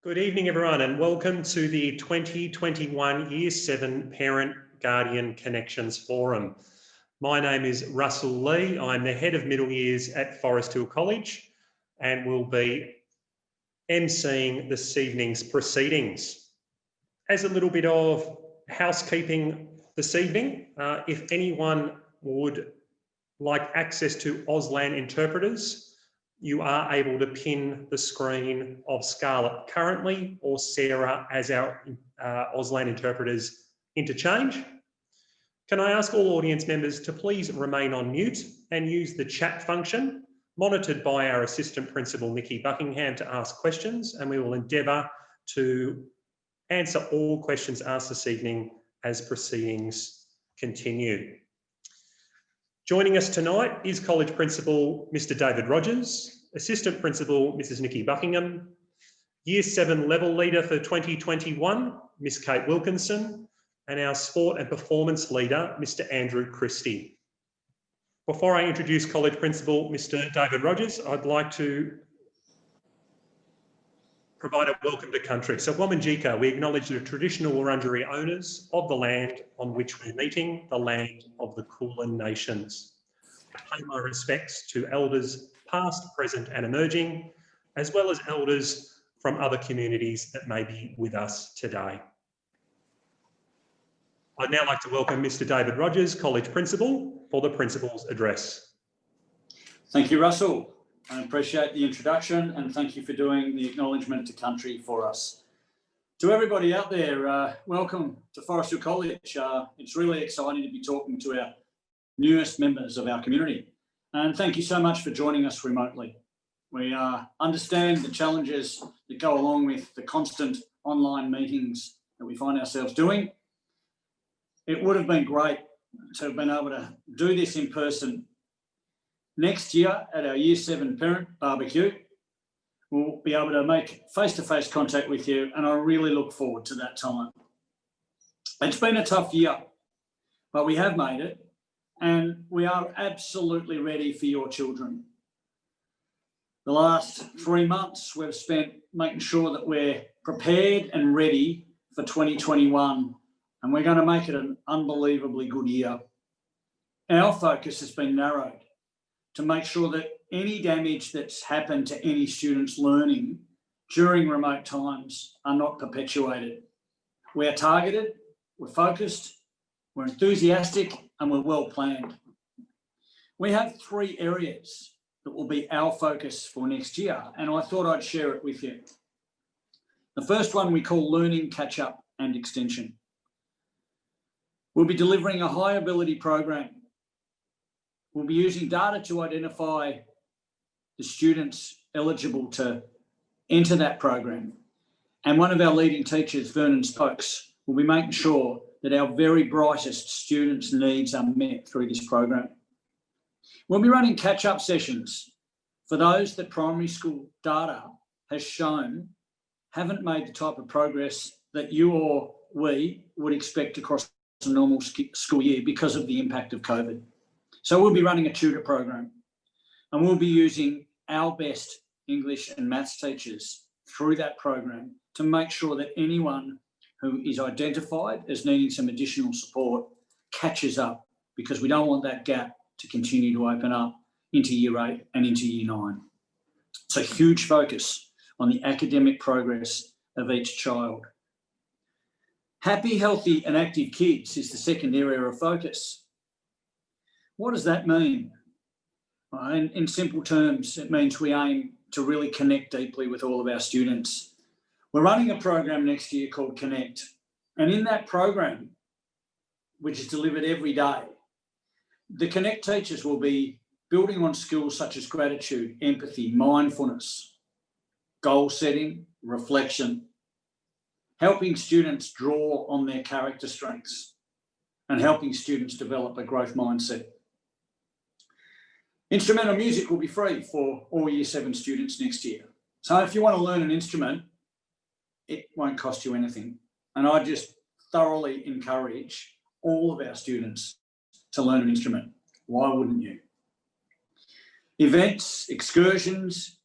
Good evening, everyone, and welcome to the 2021 Year 7 Parent Guardian Connections Forum. My name is Russell Lee. I'm the Head of Middle Years at Forest Hill College and will be emceeing this evening's proceedings. As a little bit of housekeeping this evening, if anyone would like access to Auslan interpreters, you are able to pin the screen of Scarlett currently or Sarah as our Auslan interpreters interchange. Can I ask all audience members to please remain on mute and use the chat function, monitored by our Assistant Principal, Nikki Buckingham, to ask questions, and we will endeavour to answer all questions asked this evening as proceedings continue. Joining us tonight is College Principal Mr. David Rogers, Assistant Principal Mrs. Nikki Buckingham, Year 7 Level Leader for 2021, Miss Kate Wilkinson, and our Sport and Performance Leader, Mr. Andrew Christie. Before I introduce College Principal Mr. David Rogers, I'd like to provide a welcome to country. So Wominjeka, we acknowledge the traditional Wurundjeri owners of the land on which we're meeting, the land of the Kulin Nations. I pay my respects to elders past, present and emerging, as well as elders from other communities that may be with us today. I'd now like to welcome Mr. David Rogers, College Principal, for the Principal's address. Thank you, Russell. I appreciate the introduction and thank you for doing the acknowledgement to country for us. To everybody out there, welcome to Forest Hill College. It's really exciting to be talking to our newest members of our community. And thank you so much for joining us remotely. We understand the challenges that go along with the constant online meetings that we find ourselves doing. It would have been great to have been able to do this in person. Next year at our Year 7 Parent Barbecue, we'll be able to make face-to-face contact with you, and I really look forward to that time. It's been a tough year, but we have made it, and we are absolutely ready for your children. The last 3 months we've spent making sure that we're prepared and ready for 2021, and we're going to make it an unbelievably good year. Our focus has been narrowed to make sure that any damage that's happened to any student's learning during remote times are not perpetuated. We are targeted, we're focused, we're enthusiastic, and we're well planned. We have 3 areas that will be our focus for next year, and I thought I'd share it with you. The first one we call Learning, Catch-Up and Extension. We'll be delivering a high ability program. We'll be using data to identify the students eligible to enter that program. And one of our leading teachers, Vernon Stokes, will be making sure that our very brightest students' needs are met through this program. We'll be running catch-up sessions for those that primary school data has shown haven't made the type of progress that you or we would expect across a normal school year because of the impact of COVID. So we'll be running a tutor program, and we'll be using our best English and maths teachers through that program to make sure that anyone who is identified as needing some additional support catches up, because we don't want that gap to continue to open up into Year 8 and into Year 9. So huge focus on the academic progress of each child. Happy, healthy and active kids is the second area of focus. What does that mean? In simple terms, it means we aim to really connect deeply with all of our students. We're running a program next year called Connect. And in that program, which is delivered every day, the Connect teachers will be building on skills such as gratitude, empathy, mindfulness, goal setting, reflection, helping students draw on their character strengths and helping students develop a growth mindset. Instrumental music will be free for all Year 7 students next year. So if you want to learn an instrument, it won't cost you anything. And I just thoroughly encourage all of our students to learn an instrument. Why wouldn't you? Events, excursions,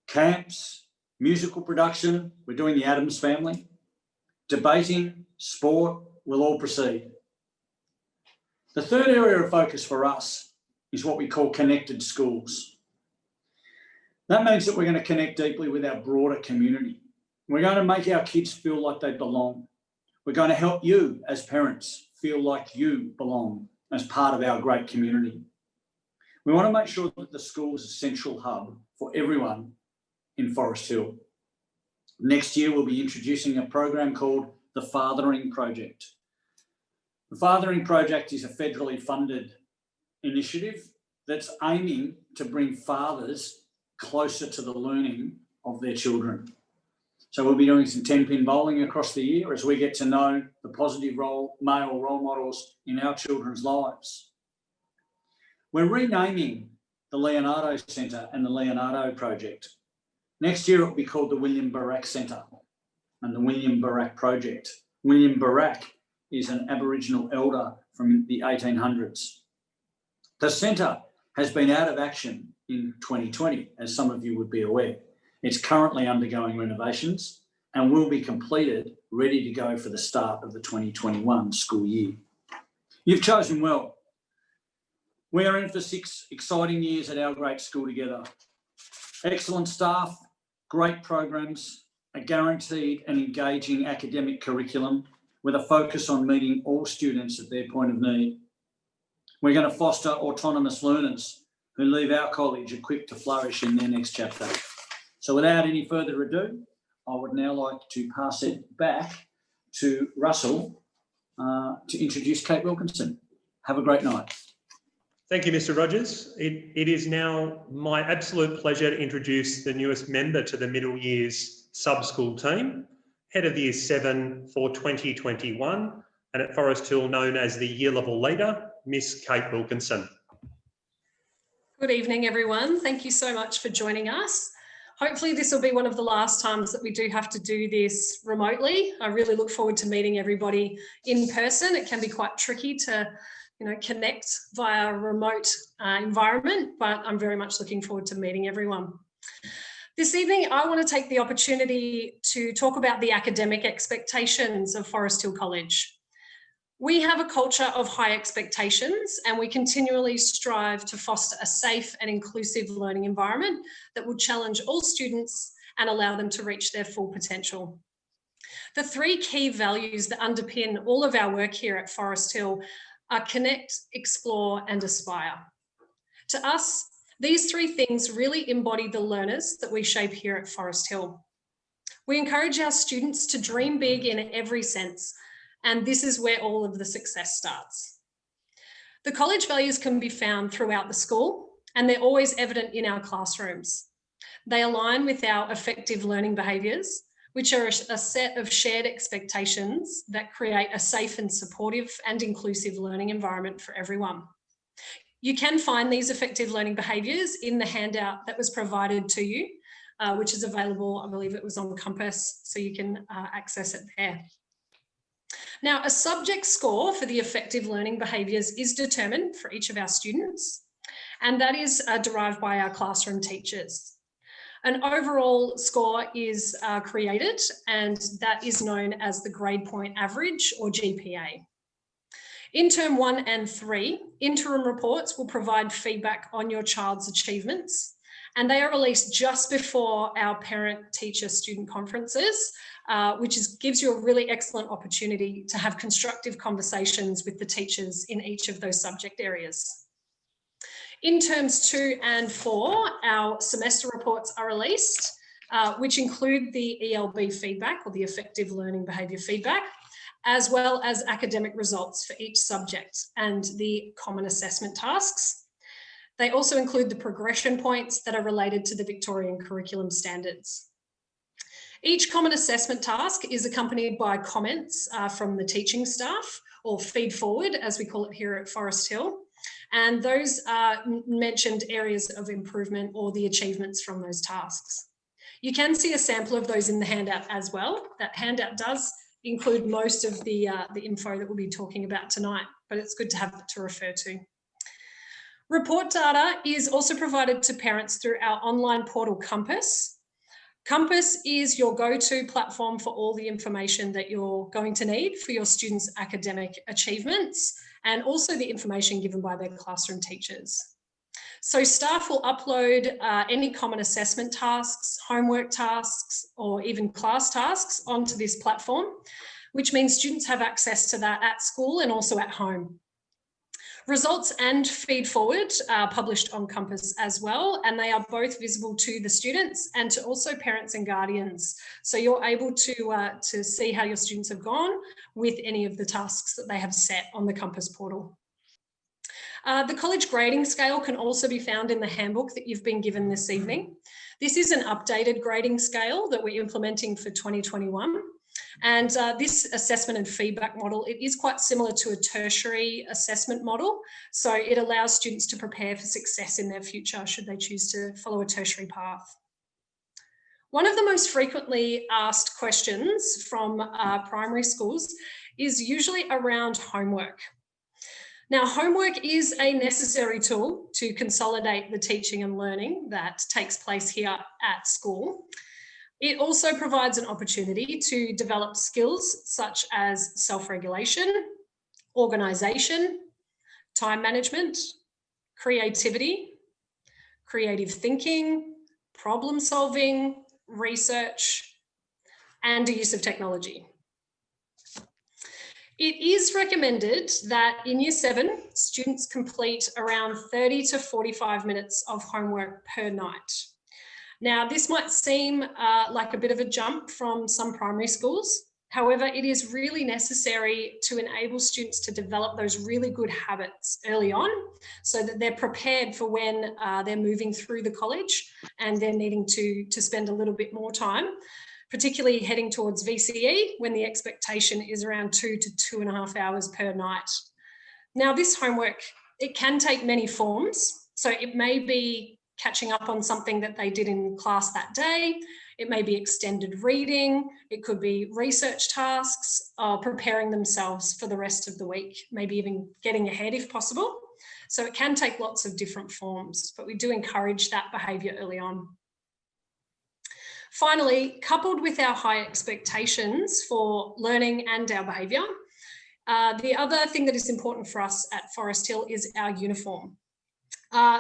camps, musical production, we're doing the Addams Family, debating, sport will all proceed. The third area of focus for us is what we call connected schools. That means that we're going to connect deeply with our broader community. We're going to make our kids feel like they belong. We're going to help you as parents feel like you belong as part of our great community. We want to make sure that the school is a central hub for everyone in Forest Hill. Next year, we'll be introducing a program called the Fathering Project. The Fathering Project is a federally funded initiative that's aiming to bring fathers closer to the learning of their children. So we'll be doing some 10-pin bowling across the year as we get to know the positive male role models in our children's lives. We're renaming the Leonardo Centre and the Leonardo Project. Next year, it will be called the William Barak Centre and the William Barak Project. William Barak is an Aboriginal elder from the 1800s. The centre has been out of action in 2020, as some of you would be aware. It's currently undergoing renovations and will be completed, ready to go for the start of the 2021 school year. You've chosen well. We are in for 6 exciting years at our great school together. Excellent staff, great programs, a guaranteed and engaging academic curriculum with a focus on meeting all students at their point of need. We're going to foster autonomous learners who leave our college equipped to flourish in their next chapter. So without any further ado, I would now like to pass it back to Russell to introduce Kate Wilkinson. Have a great night. Thank you, Mr. Rogers. It is now my absolute pleasure to introduce the newest member to the middle years sub-school team, head of year 7 for 2021, and at Forest Hill known as the year level leader, Miss Kate Wilkinson. Good evening, everyone. Thank you so much for joining us. Hopefully this will be one of the last times that we do have to do this remotely. I really look forward to meeting everybody in person. It can be quite tricky to connect via a remote environment, but I'm very much looking forward to meeting everyone. This evening, I want to take the opportunity to talk about the academic expectations of Forest Hill College. We have a culture of high expectations and we continually strive to foster a safe and inclusive learning environment that will challenge all students and allow them to reach their full potential. The 3 key values that underpin all of our work here at Forest Hill are connect, explore, and aspire. To us, these 3 things really embody the learners that we shape here at Forest Hill. We encourage our students to dream big in every sense, and this is where all of the success starts. The college values can be found throughout the school, and they're always evident in our classrooms. They align with our effective learning behaviours, which are a set of shared expectations that create a safe and supportive and inclusive learning environment for everyone. You can find these effective learning behaviours in the handout that was provided to you, which is available, I believe it was on Compass, so you can access it there. Now, a subject score for the effective learning behaviours is determined for each of our students, and that is derived by our classroom teachers. An overall score is created, and that is known as the grade point average, or GPA. In term 1 and 3, interim reports will provide feedback on your child's achievements, and they are released just before our parent-teacher-student conferences, which gives you a really excellent opportunity to have constructive conversations with the teachers in each of those subject areas. In terms 2 and 4, our semester reports are released, which include the ELB feedback, or the effective learning behaviour feedback, as well as academic results for each subject and the common assessment tasks. They also include the progression points that are related to the Victorian curriculum standards. Each common assessment task is accompanied by comments from the teaching staff, or feed forward, as we call it here at Forest Hill. And those mentioned areas of improvement or the achievements from those tasks. You can see a sample of those in the handout as well. That handout does include most of the info that we'll be talking about tonight, but it's good to have that to refer to. Report data is also provided to parents through our online portal Compass. Compass is your go-to platform for all the information that you're going to need for your students' academic achievements, and also the information given by their classroom teachers. So staff will upload any common assessment tasks, homework tasks, or even class tasks onto this platform, which means students have access to that at school and also at home. Results and feed forward are published on Compass as well, and they are both visible to the students and to also parents and guardians. So you're able to see how your students have gone with any of the tasks that they have set on the Compass portal. The college grading scale can also be found in the handbook that you've been given this evening. This is an updated grading scale that we're implementing for 2021. And this assessment and feedback model, it is quite similar to a tertiary assessment model. So it allows students to prepare for success in their future should they choose to follow a tertiary path. One of the most frequently asked questions from primary schools is usually around homework. Now, homework is a necessary tool to consolidate the teaching and learning that takes place here at school. It also provides an opportunity to develop skills such as self-regulation, organisation, time management, creativity, creative thinking, problem solving, research, and the use of technology. It is recommended that in Year 7, students complete around 30 to 45 minutes of homework per night. Now, this might seem like a bit of a jump from some primary schools. However, it is really necessary to enable students to develop those really good habits early on so that they're prepared for when they're moving through the college and they're needing to spend a little bit more time, particularly heading towards VCE when the expectation is around 2 to 2.5 hours per night. Now, this homework, it can take many forms. So it may be catching up on something that they did in class that day. It may be extended reading. It could be research tasks, preparing themselves for the rest of the week, maybe even getting ahead if possible. So it can take lots of different forms, but we do encourage that behaviour early on. Finally, coupled with our high expectations for learning and our behaviour, the other thing that is important for us at Forest Hill is our uniform.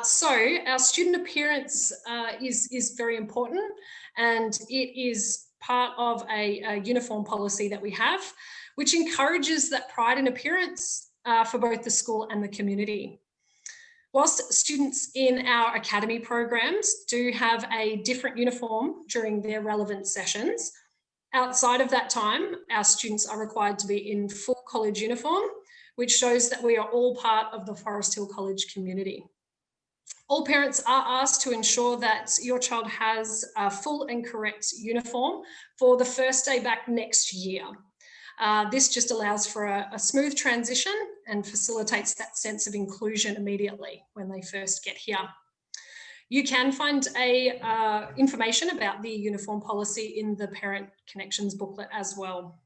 So our student appearance is very important, and it is part of a uniform policy that we have, which encourages that pride in appearance for both the school and the community. Whilst students in our academy programs do have a different uniform during their relevant sessions, outside of that time, our students are required to be in full college uniform, which shows that we are all part of the Forest Hill College community. All parents are asked to ensure that your child has a full and correct uniform for the first day back next year. This just allows for a smooth transition and facilitates that sense of inclusion immediately when they first get here. You can find information about the uniform policy in the Parent Connections booklet as well.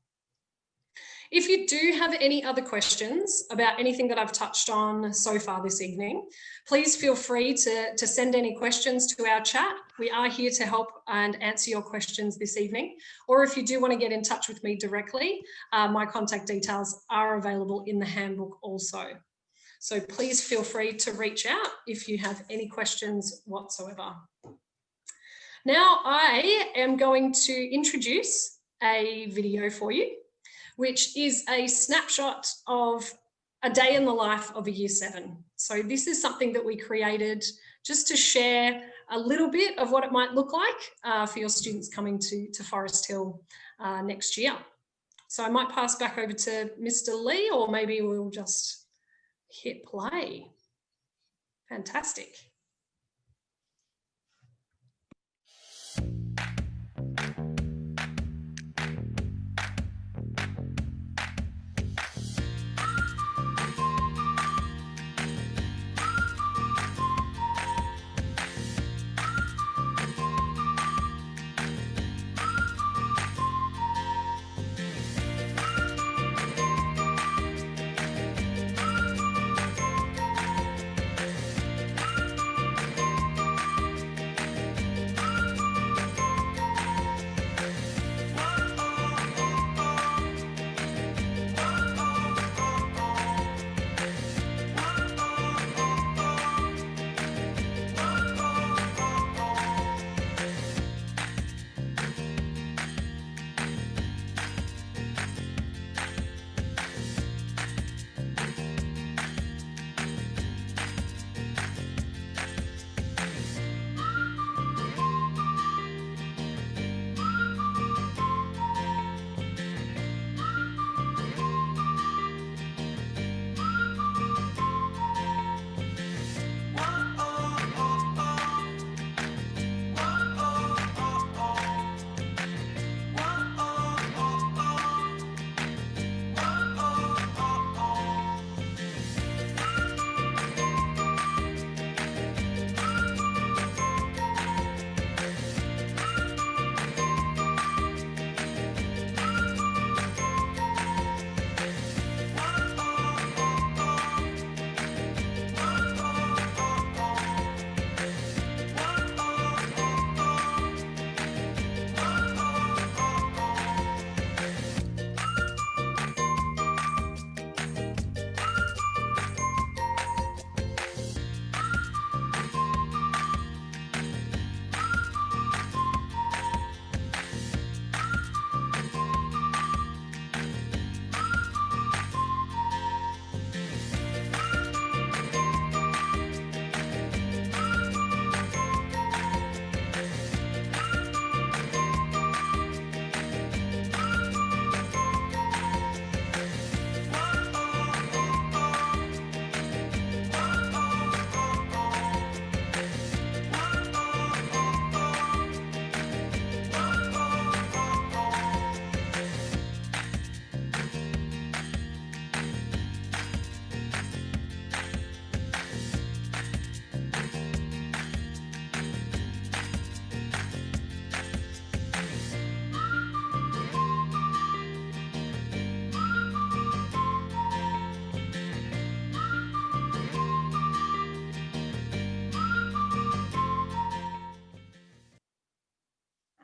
If you do have any other questions about anything that I've touched on so far this evening, please feel free to send any questions to our chat. We are here to help and answer your questions this evening. Or if you do want to get in touch with me directly, my contact details are available in the handbook also. So please feel free to reach out if you have any questions whatsoever. Now I am going to introduce a video for you, which is a snapshot of a day in the life of a Year 7. So this is something that we created just to share a little bit of what it might look like for your students coming to Forest Hill next year. So I might pass back over to Mr. Lee, or maybe we'll just hit play. Fantastic.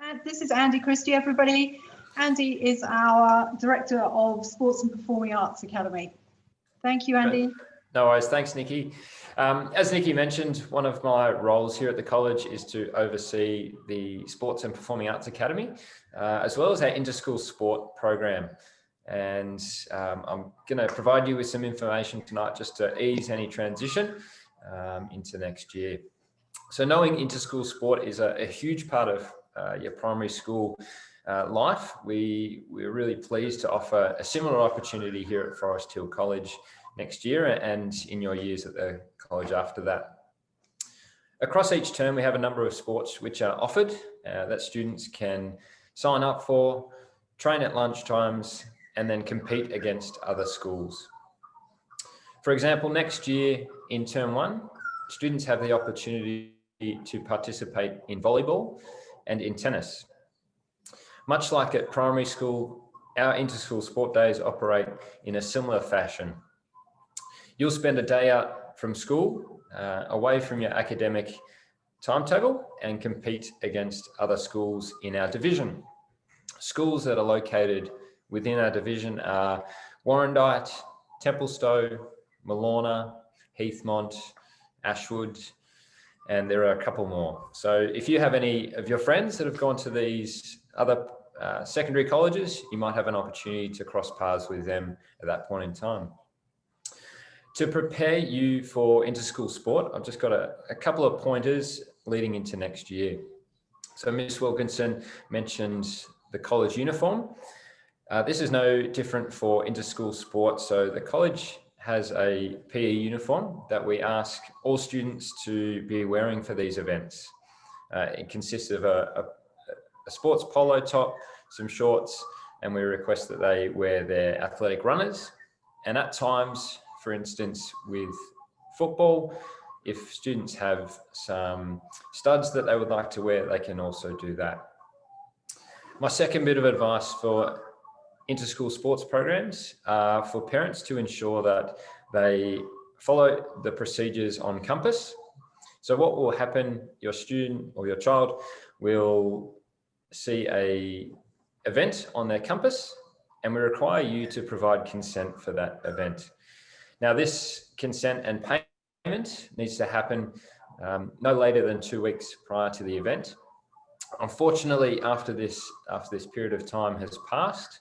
And this is Andy Christie, everybody. Andy is our Director of Sports and Performing Arts Academy. Thank you, Andy. No worries. Thanks, Nikki. As Nikki mentioned, one of my roles here at the college is to oversee the Sports and Performing Arts Academy, as well as our inter-school sport program. And I'm going to provide you with some information tonight just to ease any transition into next year. So knowing inter-school sport is a huge part of your primary school life. We're really pleased to offer a similar opportunity here at Forest Hill College next year and in your years at the college after that. Across each term, we have a number of sports which are offered that students can sign up for, train at lunchtimes, and then compete against other schools. For example, next year in term 1, students have the opportunity to participate in volleyball and in tennis. Much like at primary school, our inter-school sport days operate in a similar fashion. You'll spend a day out from school, away from your academic timetable, and compete against other schools in our division. Schools that are located within our division are Warrandyte, Templestowe, Malorna, Heathmont, Ashwood, and there are a couple more. So if you have any of your friends that have gone to these other secondary colleges, you might have an opportunity to cross paths with them at that point in time. To prepare you for inter-school sport, I've just got a couple of pointers leading into next year. So Ms. Wilkinson mentioned the college uniform. This is no different for inter-school sport. So the college has a PE uniform that we ask all students to be wearing for these events. It consists of a sports polo top, some shorts, and we request that they wear their athletic runners. And at times, for instance, with football, if students have some studs that they would like to wear, they can also do that. My second bit of advice for inter-school sports programs are for parents to ensure that they follow the procedures on campus. So what will happen, your student or your child will see an event on their campus, and we require you to provide consent for that event. Now, this consent and payment needs to happen no later than 2 weeks prior to the event. Unfortunately, after this period of time has passed,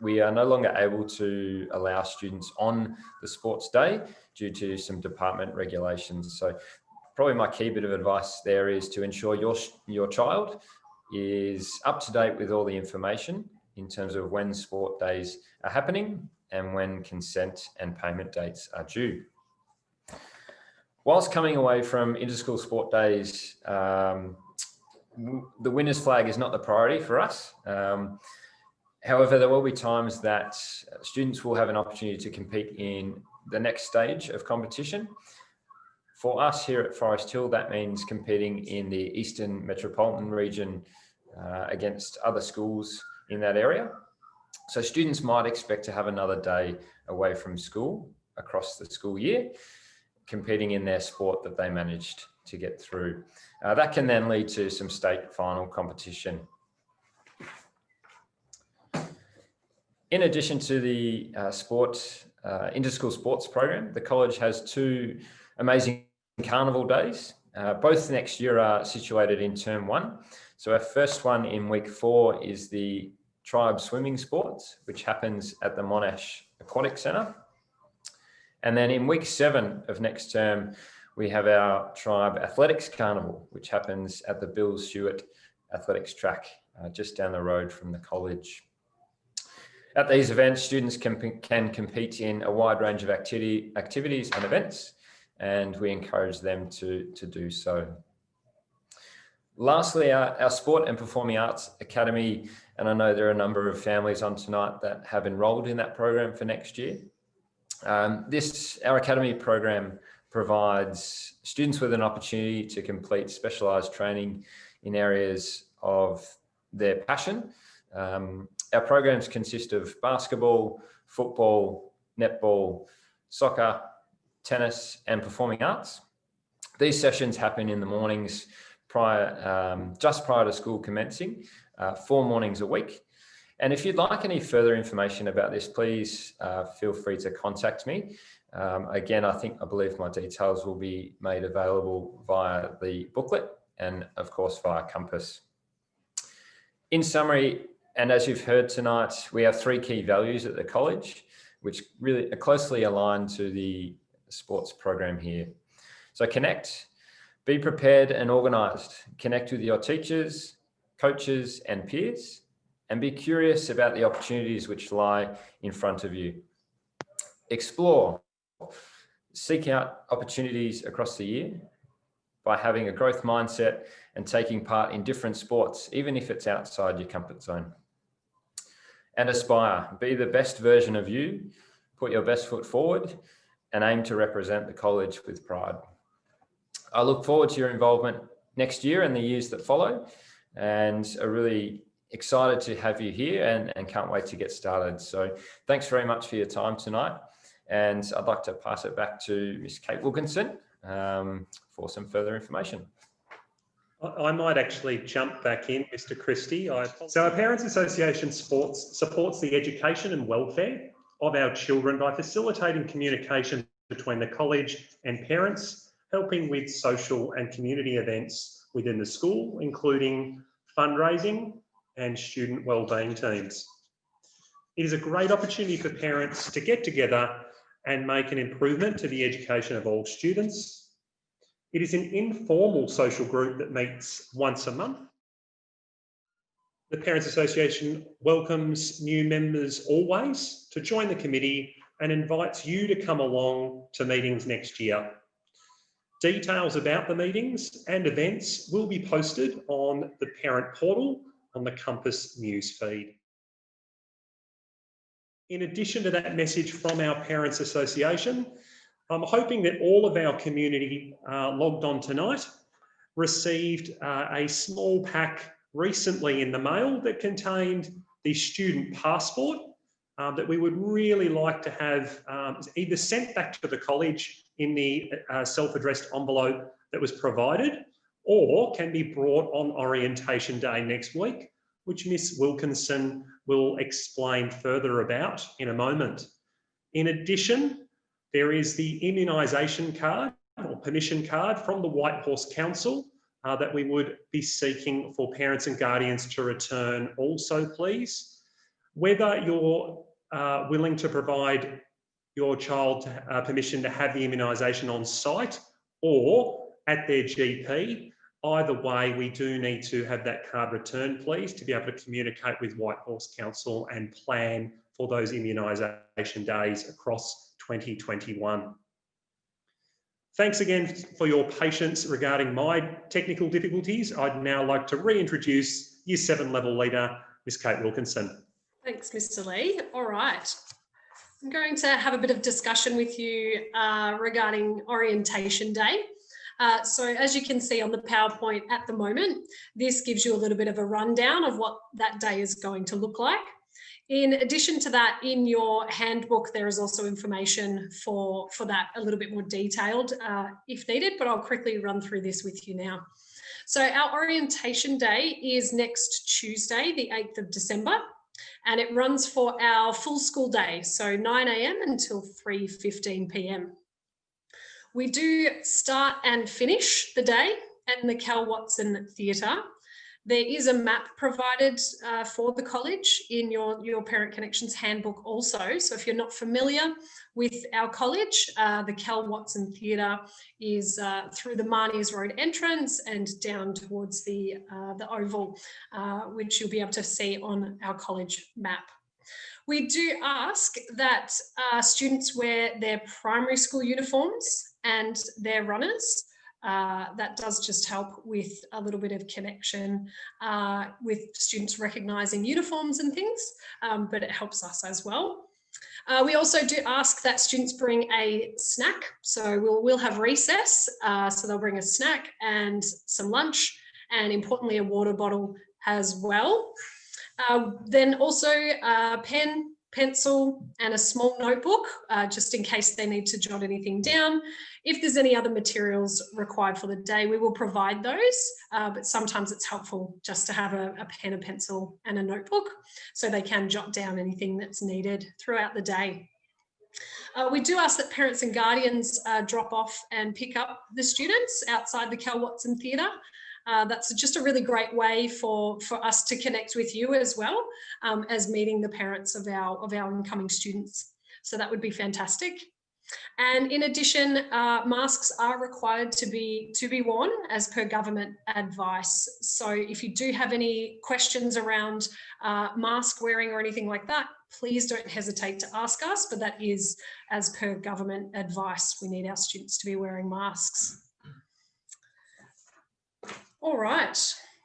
we are no longer able to allow students on the sports day due to some department regulations. So probably my key bit of advice there is to ensure your child is up to date with all the information in terms of when sport days are happening and when consent and payment dates are due. Whilst coming away from inter-school sport days, the winner's flag is not the priority for us. However, there will be times that students will have an opportunity to compete in the next stage of competition. For us here at Forest Hill, that means competing in the Eastern Metropolitan region against other schools in that area. So students might expect to have another day away from school across the school year, competing in their sport that they managed to get through. That can then lead to some state final competition. In addition to the inter-school sports program, the college has 2 amazing carnival days. Both next year are situated in term 1. So our first one in week 4 is the Tribe Swimming Sports, which happens at the Monash Aquatic Centre. And then in week 7 of next term, we have our Tribe Athletics Carnival, which happens at the Bill Stewart Athletics Track, just down the road from the college. At these events, students can compete in a wide range of activities and events, and we encourage them to do so. Lastly, our Sport and Performing Arts Academy, and I know there are a number of families on tonight that have enrolled in that program for next year. Our academy program provides students with an opportunity to complete specialised training in areas of their passion. Our programs consist of basketball, football, netball, soccer, tennis, and performing arts. These sessions happen in the mornings just prior to school commencing, 4 mornings a week. And if you'd like any further information about this, please feel free to contact me. Again, I believe my details will be made available via the booklet and of course via Compass. In summary, and as you've heard tonight, we have 3 key values at the college, which really are closely aligned to the sports program here. So connect, be prepared and organised, connect with your teachers, coaches and peers, and be curious about the opportunities which lie in front of you. Explore, seek out opportunities across the year by having a growth mindset and taking part in different sports, even if it's outside your comfort zone. And aspire, be the best version of you, put your best foot forward and aim to represent the college with pride. I look forward to your involvement next year and the years that follow, and are really excited to have you here and can't wait to get started. So thanks very much for your time tonight. And I'd like to pass it back to Ms. Kate Wilkinson for some further information. I might actually jump back in, Mr. Christie. So our Parents Association supports the education and welfare of our children by facilitating communication between the college and parents, helping with social and community events within the school, including fundraising and student wellbeing teams. It is a great opportunity for parents to get together and make an improvement to the education of all students. It is an informal social group that meets once a month. The Parents Association welcomes new members always to join the committee and invites you to come along to meetings next year. Details about the meetings and events will be posted on the parent portal on the Compass news feed. In addition to that message from our Parents Association, I'm hoping that all of our community logged on tonight received a small pack recently in the mail that contained the student passport that we would really like to have either sent back to the college in the self-addressed envelope that was provided, or can be brought on orientation day next week, which Ms. Wilkinson will explain further about in a moment. In addition, there is the immunisation card or permission card from the White Horse Council that we would be seeking for parents and guardians to return also, please. Whether you're willing to provide your child permission to have the immunisation on site or at their GP, either way, we do need to have that card returned, please, to be able to communicate with White Horse Council and plan for those immunisation days across 2021. Thanks again for your patience regarding my technical difficulties. I'd now like to reintroduce Year 7 level leader, Ms. Kate Wilkinson. Thanks, Mr. Lee. All right. I'm going to have a bit of discussion with you regarding Orientation Day. So as you can see on the PowerPoint at the moment, this gives you a little bit of a rundown of what that day is going to look like. In addition to that, in your handbook, there is also information for that a little bit more detailed if needed, but I'll quickly run through this with you now. So our Orientation Day is next Tuesday, the 8th of December, and it runs for our full school day, so 9 a.m. until 3:15 p.m. We do start and finish the day at the Cal Watson Theatre. There is a map provided for the college in your Parent Connections handbook also. So if you're not familiar with our college, the Cal Watson Theatre is through the Marnies Road entrance and down towards the Oval, which you'll be able to see on our college map. We do ask that students wear their primary school uniforms and their runners. That does just help with a little bit of connection with students recognising uniforms and things, but it helps us as well. We also do ask that students bring a snack. So we'll have recess, so they'll bring a snack and some lunch, and importantly a water bottle as well. Then also pen, pencil, and a small notebook, just in case they need to jot anything down. If there's any other materials required for the day, we will provide those, but sometimes it's helpful just to have a pen, a pencil, and a notebook so they can jot down anything that's needed throughout the day. We do ask that parents and guardians drop off and pick up the students outside the Cal Watson Theatre. That's just a really great way for us to connect with you as well as meeting the parents of our incoming students. So that would be fantastic. And in addition, masks are required to be worn as per government advice. So if you do have any questions around mask wearing or anything like that, please don't hesitate to ask us, but that is as per government advice. We need our students to be wearing masks. All right,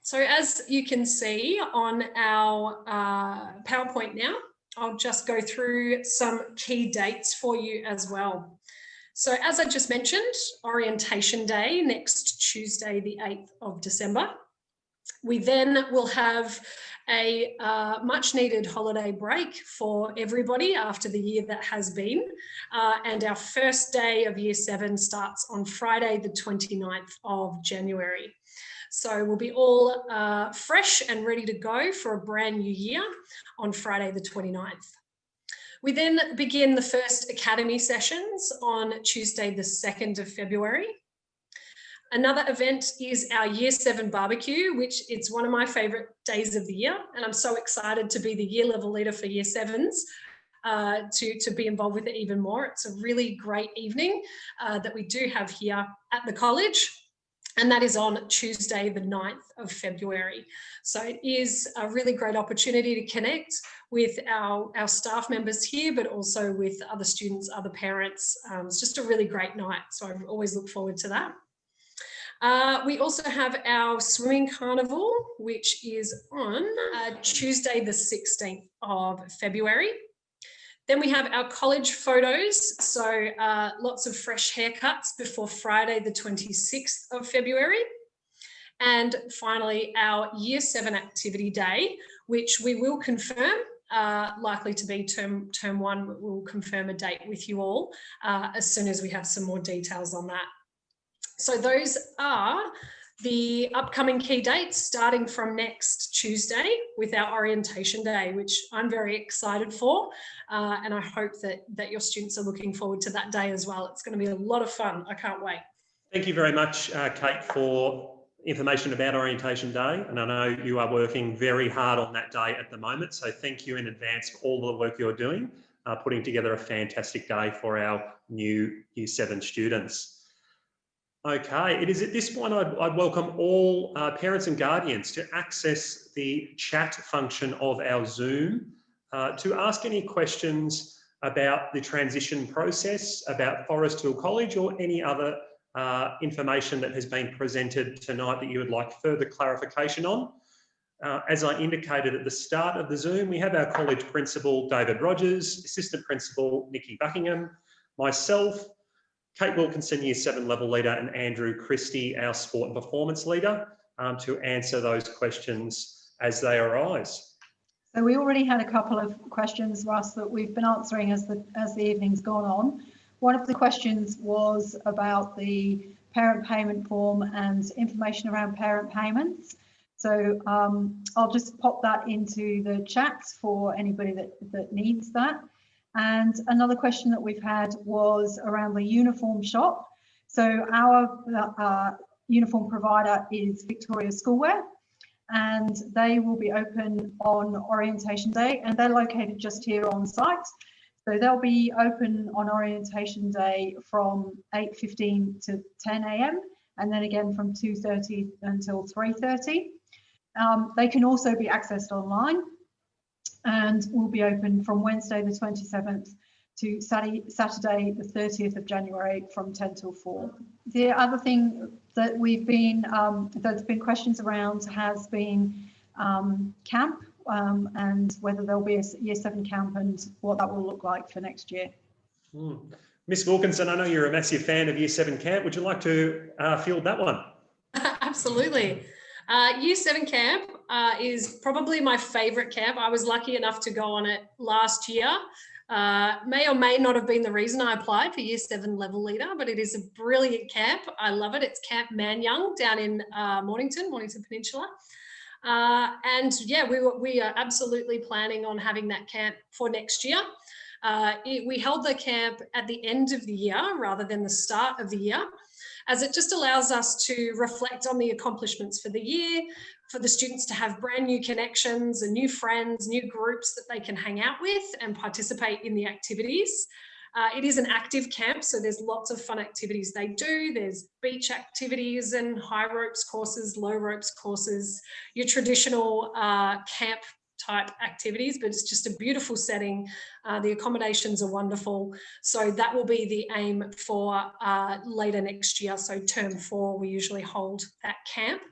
so as you can see on our PowerPoint now, I'll just go through some key dates for you as well. So as I just mentioned, Orientation Day next Tuesday, the 8th of December. We then will have a much needed holiday break for everybody after the year that has been. And our first day of Year 7 starts on Friday, the 29th of January. So we'll be all fresh and ready to go for a brand new year on Friday the 29th. We then begin the first academy sessions on Tuesday the 2nd of February. Another event is our Year 7 barbecue, which it's one of my favourite days of the year, and I'm so excited to be the year level leader for Year 7s to be involved with it even more. It's a really great evening that we do have here at the college. And that is on Tuesday, the 9th of February. So it is a really great opportunity to connect with our staff members here, but also with other students, other parents. It's just a really great night. So I always look forward to that. We also have our swimming carnival, which is on Tuesday, the 16th of February. Then we have our college photos, so lots of fresh haircuts before Friday, the 26th of February. And finally, our Year 7 activity day, which we will confirm, likely to be term 1, we'll confirm a date with you all as soon as we have some more details on that. So those are the upcoming key dates starting from next Tuesday with our orientation day, which I'm very excited for. And I hope that your students are looking forward to that day as well. It's going to be a lot of fun. I can't wait. Thank you very much, Kate, for information about Orientation Day. And I know you are working very hard on that day at the moment. So thank you in advance for all the work you're doing, putting together a fantastic day for our new Year 7 students. Okay, it is at this point I'd welcome all parents and guardians to access the chat function of our Zoom to ask any questions about the transition process, about Forest Hill College, or any other information that has been presented tonight that you would like further clarification on. As I indicated at the start of the Zoom, we have our college principal, David Rogers, assistant principal, Nikki Buckingham, myself, Kate Wilkinson, Year 7 level leader, and Andrew Christie, our sport and performance leader, to answer those questions as they arise. So we already had a couple of questions, Russ, that we've been answering as the evening's gone on. One of the questions was about the parent payment form and information around parent payments. So I'll just pop that into the chat for anybody that needs that. And another question that we've had was around the uniform shop. So our uniform provider is Victoria Schoolwear, and they will be open on Orientation Day, and they're located just here on site. So they'll be open on Orientation Day from 8:15 to 10 a.m. and then again from 2:30 until 3:30. They can also be accessed online, and will be open from Wednesday the 27th to Saturday the 30th of January from 10 till 4. The other thing that there's been questions around has been camp and whether there'll be a Year 7 camp and what that will look like for next year. Miss Wilkinson, I know you're a massive fan of Year 7 camp. Would you like to field that one? Absolutely. Year 7 camp is probably my favourite camp. I was lucky enough to go on it last year. May or may not have been the reason I applied for Year 7 level leader, but it is a brilliant camp. I love it. It's Camp Manyang down in Mornington Peninsula. And yeah, we are absolutely planning on having that camp for next year. We held the camp at the end of the year rather than the start of the year, as it just allows us to reflect on the accomplishments for the year, for the students to have brand new connections and new friends, new groups that they can hang out with and participate in the activities. It is an active camp, so there's lots of fun activities they do. There's beach activities and high ropes courses, low ropes courses, your traditional camp type activities, but it's just a beautiful setting. The accommodations are wonderful. So that will be the aim for later next year. So term 4, we usually hold that camp.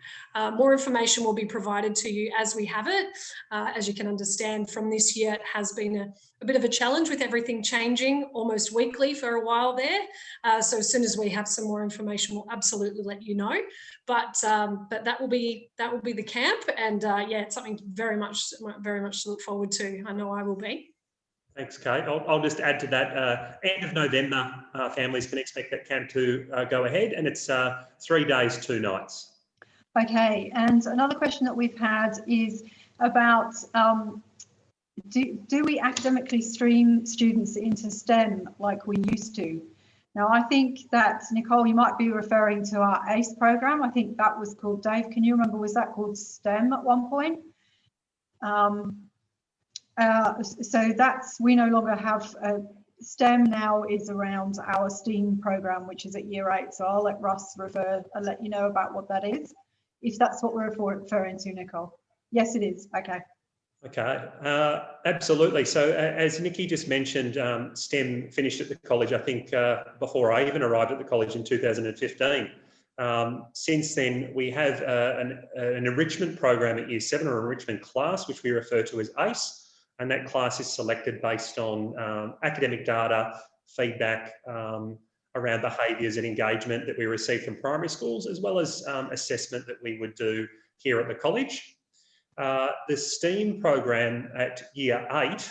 More information will be provided to you as we have it. As you can understand from this year, it has been a bit of a challenge with everything changing almost weekly for a while there. So as soon as we have some more information, we'll absolutely let you know. But that will be the camp, and yeah, it's something very much to look forward to. I know I will be. Thanks, Kate. I'll just add to that. End of November, families can expect that camp to go ahead, and it's 3 days, 2 nights. Okay, and another question that we've had is about do we academically stream students into STEM like we used to? Now, I think that, Nicole, you might be referring to our ACE program. I think that was called, Dave, can you remember, was that called STEM at one point? So we no longer have STEM now is around our STEAM program, which is at year 8. So I'll let Russ let you know about what that is, if that's what we're referring to, Nicole. Yes, it is. Okay. Okay, absolutely. So as Nikki just mentioned, STEM finished at the college, I think, before I even arrived at the college in 2015. Since then, we have an enrichment program at Year 7, or enrichment class, which we refer to as ACE. And that class is selected based on academic data, feedback around behaviours and engagement that we receive from primary schools, as well as assessment that we would do here at the college. The STEAM program at Year 8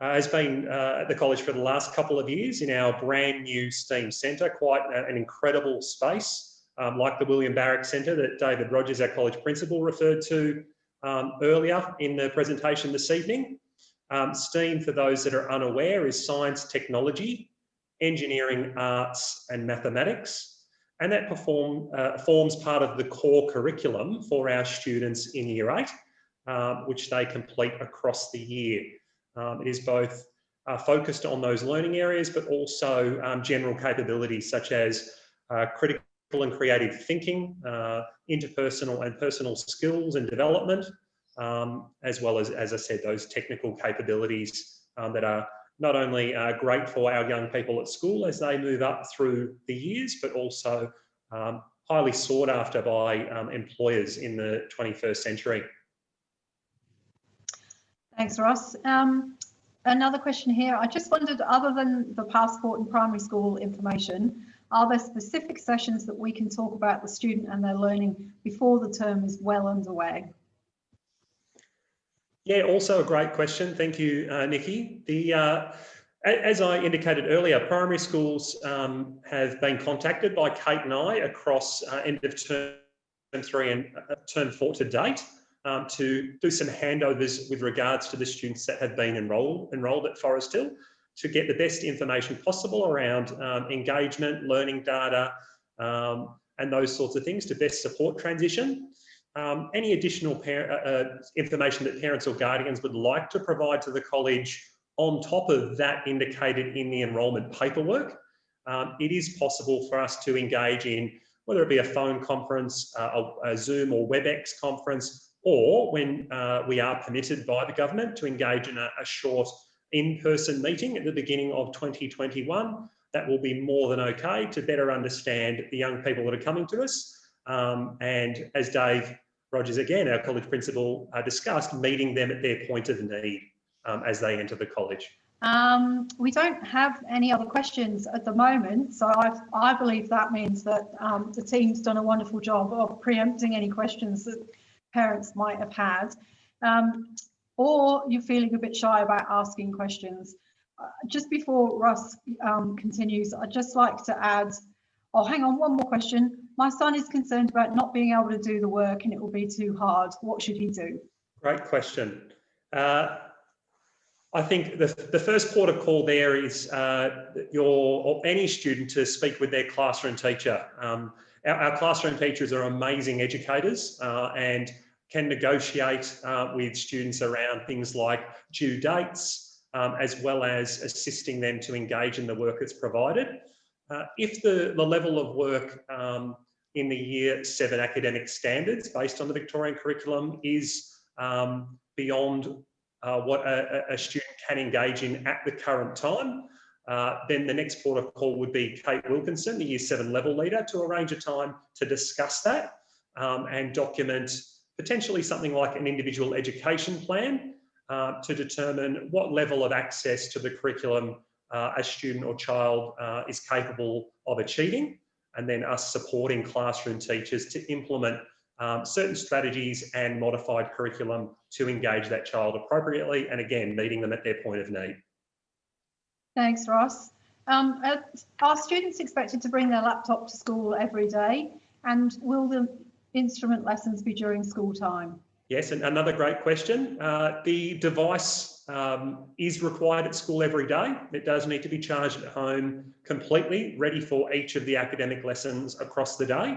has been at the college for the last couple of years in our brand new STEAM centre, quite an incredible space, like the William Barrack Centre that David Rogers, our college principal, referred to earlier in the presentation this evening. STEAM, for those that are unaware, is science, technology, engineering, arts and mathematics. And that forms part of the core curriculum for our students in Year 8, which they complete across the year. It is both focused on those learning areas, but also general capabilities such as critical and creative thinking, interpersonal and personal skills and development, as well as I said, those technical capabilities that are not only great for our young people at school as they move up through the years, but also highly sought after by employers in the 21st century. Thanks, Ross. Another question here. I just wondered, other than the passport and primary school information, are there specific sessions that we can talk about the student and their learning before the term is well underway? Yeah, also a great question. Thank you, Nikki. As I indicated earlier, primary schools have been contacted by Kate and I across end of term 3 and term 4 to date to do some handovers with regards to the students that have been enrolled at Forest Hill, to get the best information possible around engagement, learning data, and those sorts of things to best support transition. Any additional information that parents or guardians would like to provide to the college on top of that indicated in the enrolment paperwork, it is possible for us to engage in, whether it be a phone conference, a Zoom or WebEx conference, or when we are permitted by the government to engage in a short in-person meeting at the beginning of 2021. That will be more than okay to better understand the young people that are coming to us. And as Dave Rogers, again, our college principal, discussed, meeting them at their point of need as they enter the college. We don't have any other questions at the moment, so I believe that means that the team's done a wonderful job of preempting any questions that parents might have had, or you're feeling a bit shy about asking questions. Just before Russ continues, I'd just like to add, oh, hang on, one more question. My son is concerned about not being able to do the work and it will be too hard. What should he do? Great question. I think the first port of call there is or any student to speak with their classroom teacher. Our classroom teachers are amazing educators and can negotiate with students around things like due dates, as well as assisting them to engage in the work that's provided. If the level of work in the Year 7 academic standards based on the Victorian curriculum is beyond what a student can engage in at the current time, then the next port of call would be Kate Wilkinson, the Year 7 level leader, to arrange a time to discuss that and document potentially something like an individual education plan to determine what level of access to the curriculum a student or child is capable of achieving, and then us supporting classroom teachers to implement certain strategies and modified curriculum to engage that child appropriately, and again, meeting them at their point of need. Thanks, Ross. Are students expected to bring their laptop to school every day? And will the instrument lessons be during school time? Yes, and another great question. The device is required at school every day. It does need to be charged at home completely, ready for each of the academic lessons across the day.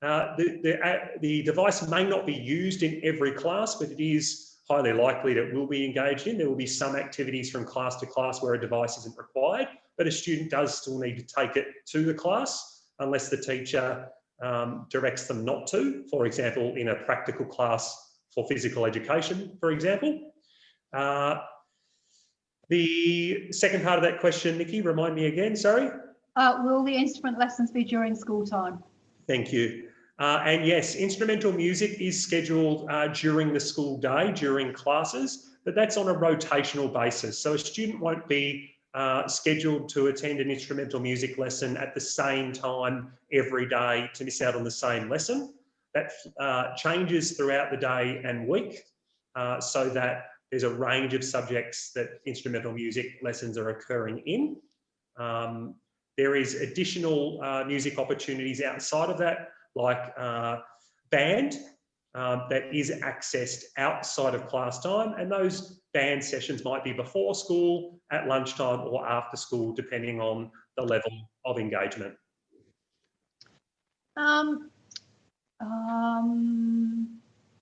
The device may not be used in every class, but it is highly likely that it will be engaged in. There will be some activities from class to class where a device isn't required, but a student does still need to take it to the class unless the teacher directs them not to, for example, in a practical class for physical education, for example. The second part of that question, Nikki, remind me again, sorry. Will the instrument lessons be during school time? Thank you. And yes, instrumental music is scheduled during the school day, during classes, but that's on a rotational basis. So a student won't be scheduled to attend an instrumental music lesson at the same time every day to miss out on the same lesson. That changes throughout the day and week so that there's a range of subjects that instrumental music lessons are occurring in. There is additional music opportunities outside of that, like band that is accessed outside of class time, and those band sessions might be before school, at lunchtime, or after school, depending on the level of engagement.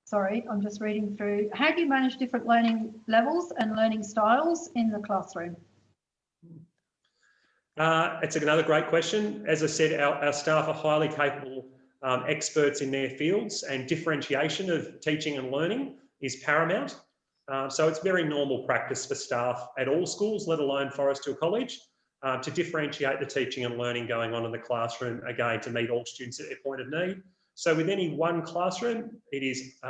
Sorry, I'm just reading through. How do you manage different learning levels and learning styles in the classroom? It's another great question. As I said, our staff are highly capable experts in their fields, and differentiation of teaching and learning is paramount. So it's very normal practice for staff at all schools, let alone Forest Hill College, to differentiate the teaching and learning going on in the classroom, again, to meet all students at their point of need. So with any one classroom, it is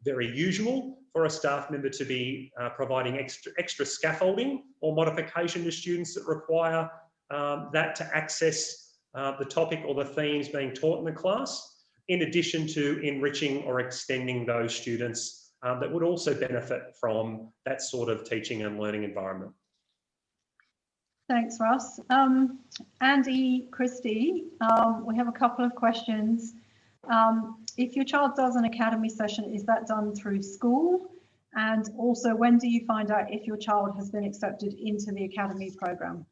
very usual for a staff member to be providing extra scaffolding or modification to students that require that to access the topic or the themes being taught in the class, in addition to enriching or extending those students that would also benefit from that sort of teaching and learning environment. Thanks, Russ. Andy, Christy, we have a couple of questions. If your child does an academy session, is that done through school? And also, when do you find out if your child has been accepted into the academy program?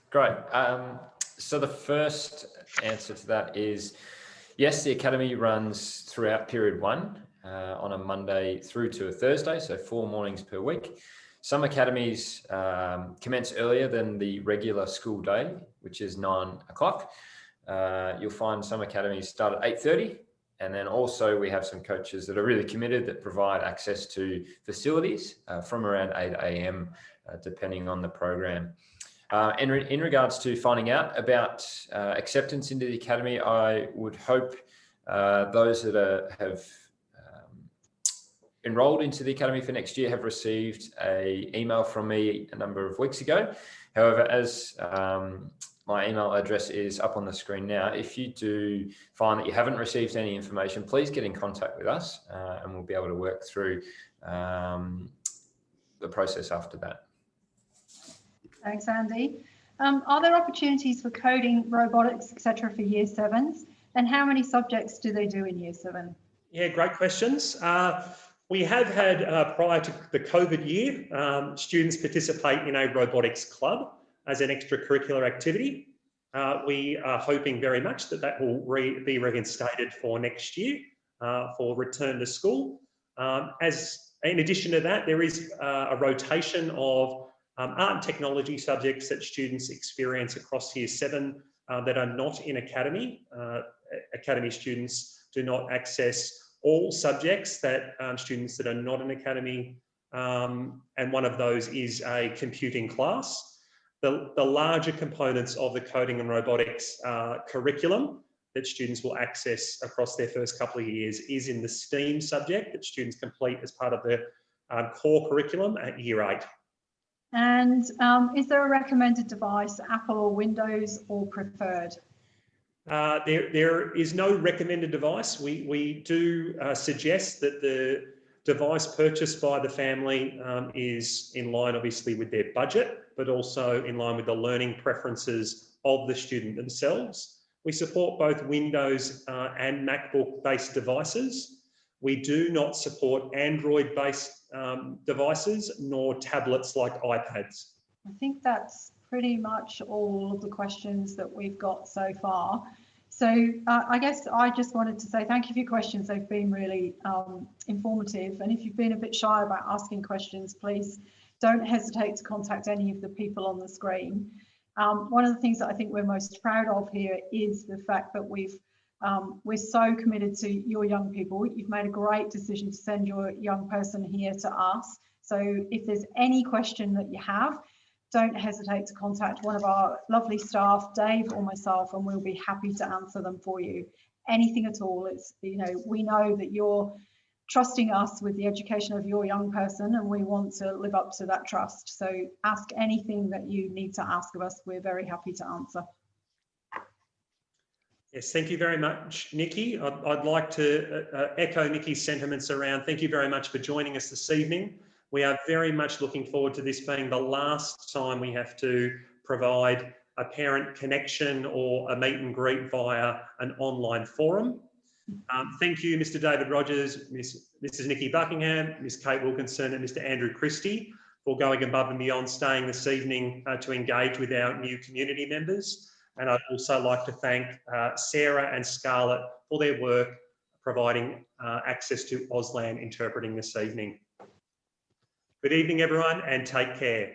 Great. So the first answer to that is yes, the academy runs throughout period 1 on a Monday through to a Thursday, so 4 mornings per week. Some academies commence earlier than the regular school day, which is 9 o'clock. You'll find some academies start at 8:30, and then also we have some coaches that are really committed that provide access to facilities from around 8 a.m. Depending on the program. In regards to finding out about acceptance into the academy, I would hope those that have enrolled into the Academy for next year have received an email from me a number of weeks ago. However, as my email address is up on the screen now, if you do find that you haven't received any information, please get in contact with us and we'll be able to work through the process after that. Thanks, Andy. Are there opportunities for coding, robotics, etc. for Year 7s? And how many subjects do they do in Year 7? Yeah, great questions. We have had, prior to the COVID year, students participate in a robotics club as an extracurricular activity. We are hoping very much that that will be reinstated for next year for return to school. In addition to that, there is a rotation of art and technology subjects that students experience across Year 7 that are not in Academy. Academy students do not access all subjects that students that are not in Academy, and one of those is a computing class. The larger components of the coding and robotics curriculum that students will access across their first couple of years is in the STEAM subject that students complete as part of the core curriculum at Year 8. And is there a recommended device, Apple or Windows, or preferred? There is no recommended device. We do suggest that the device purchased by the family is in line, obviously, with their budget, but also in line with the learning preferences of the student themselves. We support both Windows and MacBook-based devices. We do not support Android-based devices nor tablets like iPads. I think that's pretty much all of the questions that we've got so far. So I guess I just wanted to say thank you for your questions. They've been really informative. And if you've been a bit shy about asking questions, please don't hesitate to contact any of the people on the screen. One of the things that I think we're most proud of here is the fact that we're so committed to your young people. You've made a great decision to send your young person here to us. So if there's any question that you have, don't hesitate to contact one of our lovely staff, Dave or myself, and we'll be happy to answer them for you. Anything at all. It's, you know, we know that you're trusting us with the education of your young person, and we want to live up to that trust. So ask anything that you need to ask of us. We're very happy to answer. Yes, thank you very much, Nikki. I'd like to echo Nikki's sentiments around thank you very much for joining us this evening. We are very much looking forward to this being the last time we have to provide a parent connection or a meet and greet via an online forum. Thank you, Mr. David Rogers, Mrs. Nikki Buckingham, Ms. Kate Wilkinson and Mr. Andrew Christie for going above and beyond staying this evening to engage with our new community members. And I'd also like to thank Sarah and Scarlett for their work providing access to Auslan interpreting this evening. Good evening, everyone, and take care.